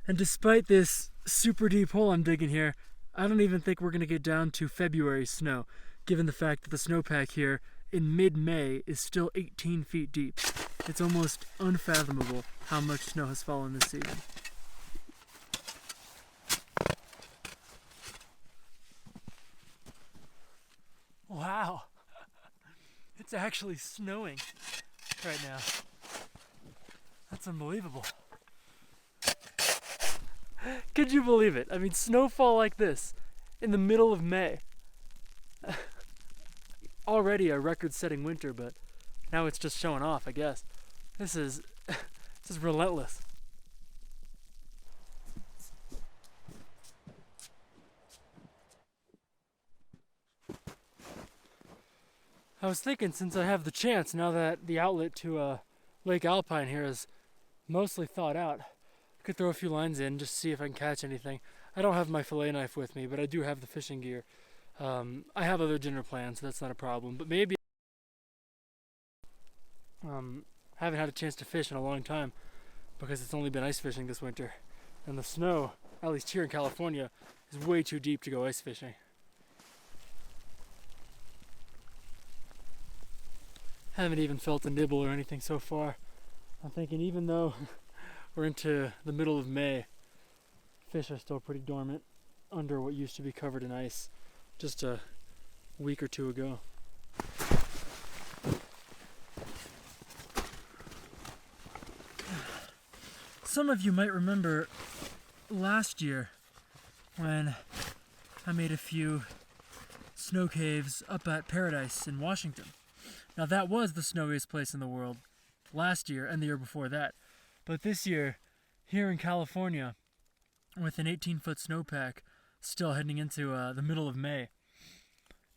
And despite this super deep hole I'm digging here, I don't even think we're going to get down to February snow, given the fact that the snowpack here in mid-May is still 18 feet deep. It's almost unfathomable how much snow has fallen this season. Wow, it's actually snowing right now. That's unbelievable. Could you believe it? I mean, snowfall like this in the middle of May. Already a record-setting winter, but now it's just showing off, I guess. This is relentless. I was thinking, since I have the chance, now that the outlet to Lake Alpine here is mostly thawed out, I could throw a few lines in just to see if I can catch anything. I don't have my fillet knife with me, but I do have the fishing gear. I have other dinner plans, so that's not a problem. But maybe haven't had a chance to fish in a long time because it's only been ice fishing this winter. And the snow, at least here in California, is way too deep to go ice fishing. Haven't even felt a nibble or anything so far. I'm thinking even though we're into the middle of May, fish are still pretty dormant under what used to be covered in ice just a week or two ago. Some of you might remember last year when I made a few snow caves up at Paradise in Washington. Now that was the snowiest place in the world last year and the year before that. But this year, here in California, with an 18-foot snowpack still heading into the middle of May,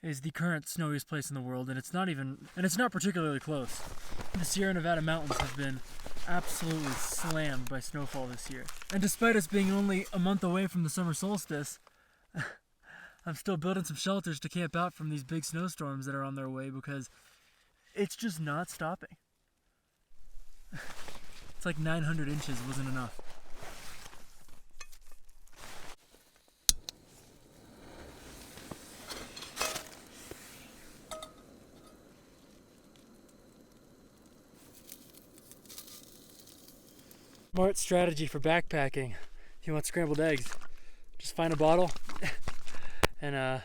is the current snowiest place in the world, and it's not particularly close. The Sierra Nevada mountains have been absolutely slammed by snowfall this year. And despite us being only a month away from the summer solstice, I'm still building some shelters to camp out from these big snowstorms that are on their way because it's just not stopping. It's like 900 inches wasn't enough. Smart strategy for backpacking. If you want scrambled eggs, just find a bottle and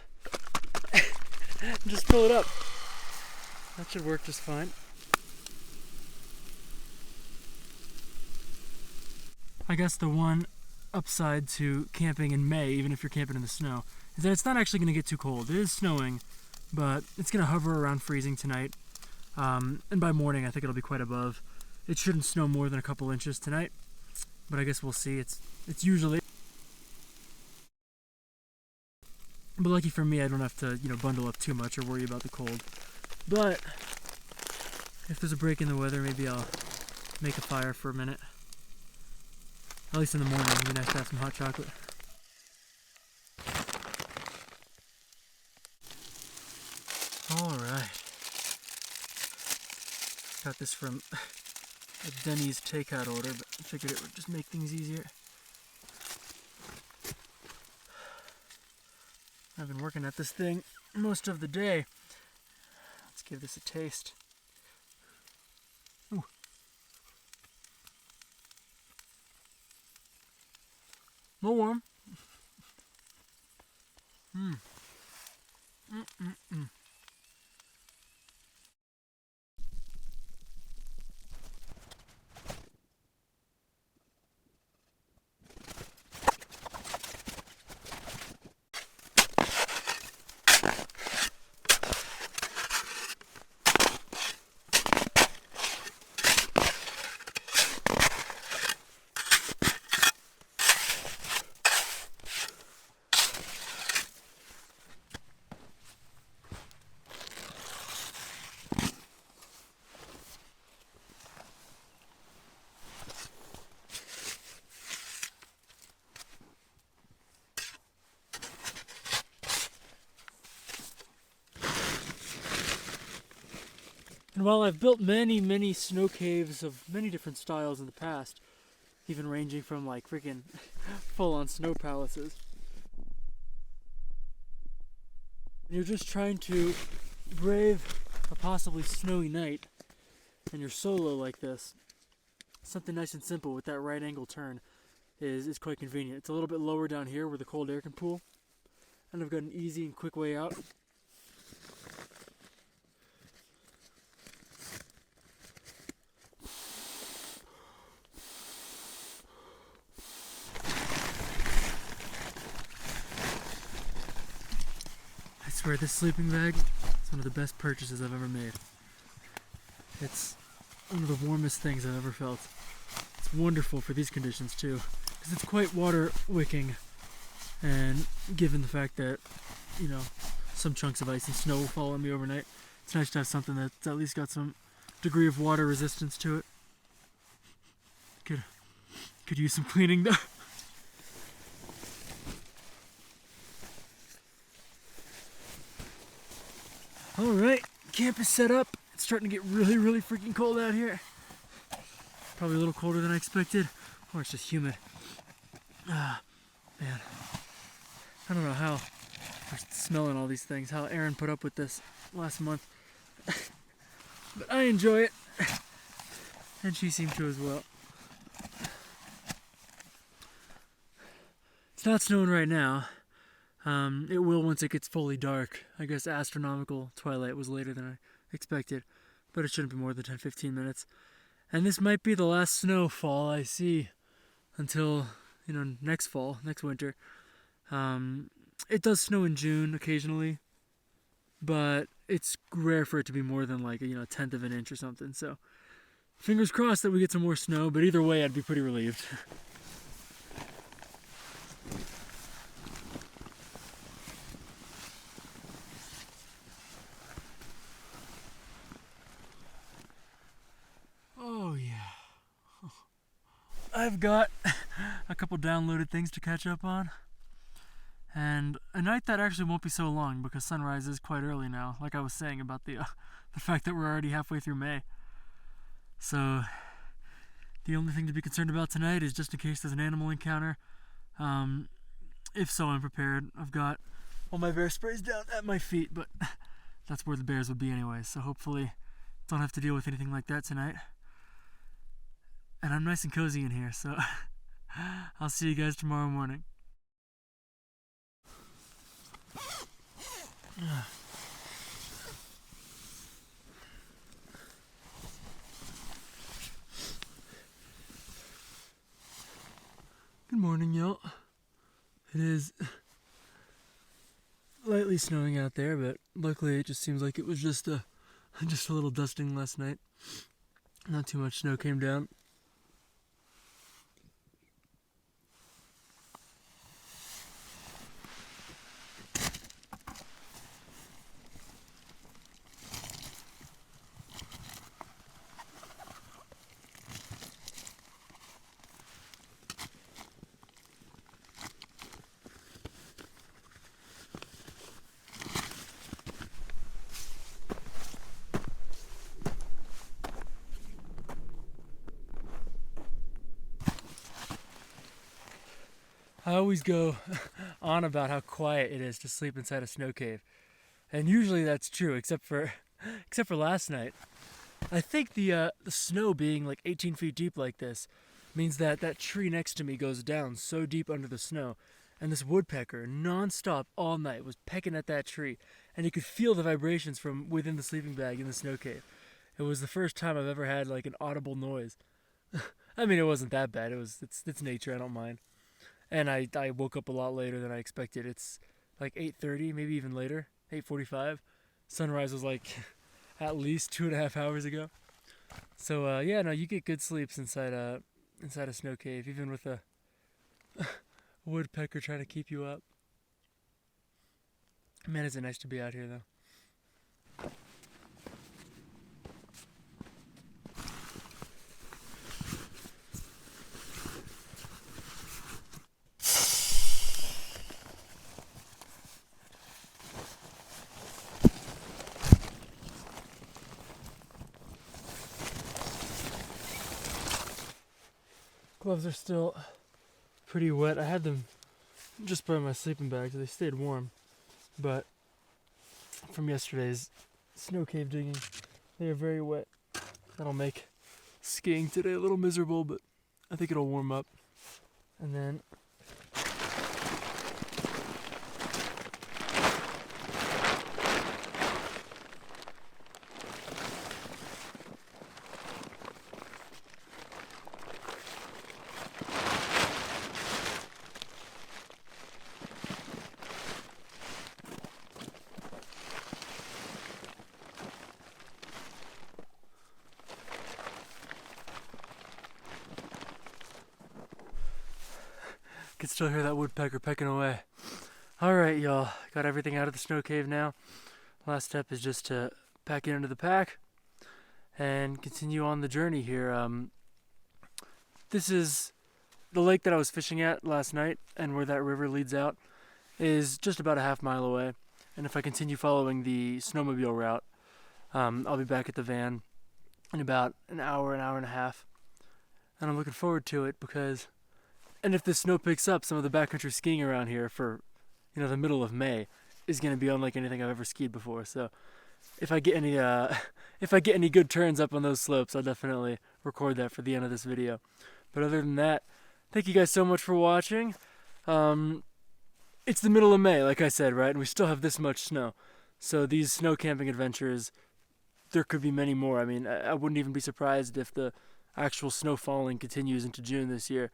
just fill it up. That should work just fine. I guess the one upside to camping in May, even if you're camping in the snow, is that it's not actually going to get too cold. It is snowing, but it's going to hover around freezing tonight. And by morning, I think it'll be quite above. It shouldn't snow more than a couple inches tonight, but I guess we'll see. It's usually. But lucky for me, I don't have to, bundle up too much or worry about the cold. But if there's a break in the weather, maybe I'll make a fire for a minute. At least in the morning, it'd be nice to have some hot chocolate. Alright. Got this from a Denny's takeout order, but I figured it would just make things easier. I've been working at this thing most of the day. Let's give this a taste. Ooh. A little warm. And while I've built many, many snow caves of many different styles in the past, even ranging from like freaking full-on snow palaces. You're just trying to brave a possibly snowy night, and you're solo like this. Something nice and simple with that right angle turn is quite convenient. It's a little bit lower down here where the cold air can pool, and I've got an easy and quick way out. I swear this sleeping bag is one of the best purchases I've ever made. It's one of the warmest things I've ever felt. It's wonderful for these conditions too, because it's quite water wicking, and given the fact that, you know, some chunks of ice and snow will fall on me overnight, it's nice to have something that's at least got some degree of water resistance to it. Could use some cleaning though. Alright, camp is set up. It's starting to get really, really freaking cold out here. Probably a little colder than I expected, or it's just humid. Ah, man. I don't know how, I'm smelling all these things, how Erin put up with this last month. But I enjoy it, and she seemed to as well. It's not snowing right now. It will once it gets fully dark. I guess astronomical twilight was later than I expected, but it shouldn't be more than 10-15 minutes. And this might be the last snowfall I see until, you know, next fall, next winter. It does snow in June occasionally, but it's rare for it to be more than like, you know, a tenth of an inch or something. So fingers crossed that we get some more snow, but either way I'd be pretty relieved. Oh yeah. I've got a couple downloaded things to catch up on, and a night that actually won't be so long because sunrise is quite early now, like I was saying about the fact that we're already halfway through May. So the only thing to be concerned about tonight is just in case there's an animal encounter. If so, I'm prepared. I've got all my bear sprays down at my feet, but that's where the bears would be anyway, so hopefully don't have to deal with anything like that tonight. And I'm nice and cozy in here, so I'll see you guys tomorrow morning. Good morning, y'all. It is lightly snowing out there, but luckily it just seems like it was just a little dusting last night. Not too much snow came down. I always go on about how quiet it is to sleep inside a snow cave, and usually that's true, except for last night. I think the snow being like 18 feet deep like this means that that tree next to me goes down so deep under the snow, and this woodpecker non-stop all night was pecking at that tree, and you could feel the vibrations from within the sleeping bag in the snow cave. It was the first time I've ever had like an audible noise. I mean, it wasn't that bad. It's nature. I don't mind. And I woke up a lot later than I expected. It's like 8:30, maybe even later, 8:45. Sunrise was like at least 2.5 hours ago. So yeah, no, you get good sleeps inside a snow cave, even with a woodpecker trying to keep you up. Man, is it nice to be out here though. gloves are still pretty wet. I had them just by my sleeping bag, so they stayed warm. But from yesterday's snow cave digging, they are very wet. That'll make skiing today a little miserable, but I think it'll warm up. And then I can still hear that woodpecker pecking away. Alright, y'all. Got everything out of the snow cave now. Last step is just to pack it into the pack and continue on the journey here. This is the lake that I was fishing at last night, and where that river leads out is just about a half-mile away. And if I continue following the snowmobile route, I'll be back at the van in about an hour and a half. And I'm looking forward to it because... And if the snow picks up, some of the backcountry skiing around here for, the middle of May is going to be unlike anything I've ever skied before. So if I get any good turns up on those slopes, I'll definitely record that for the end of this video. But other than that, thank you guys so much for watching. It's the middle of May, like I said, right? And we still have this much snow. So these snow camping adventures, there could be many more. I mean, I wouldn't even be surprised if the actual snow falling continues into June this year.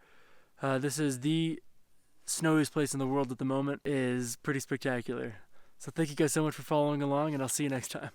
This is the snowiest place in the world at the moment. It is pretty spectacular. So thank you guys so much for following along, and I'll see you next time.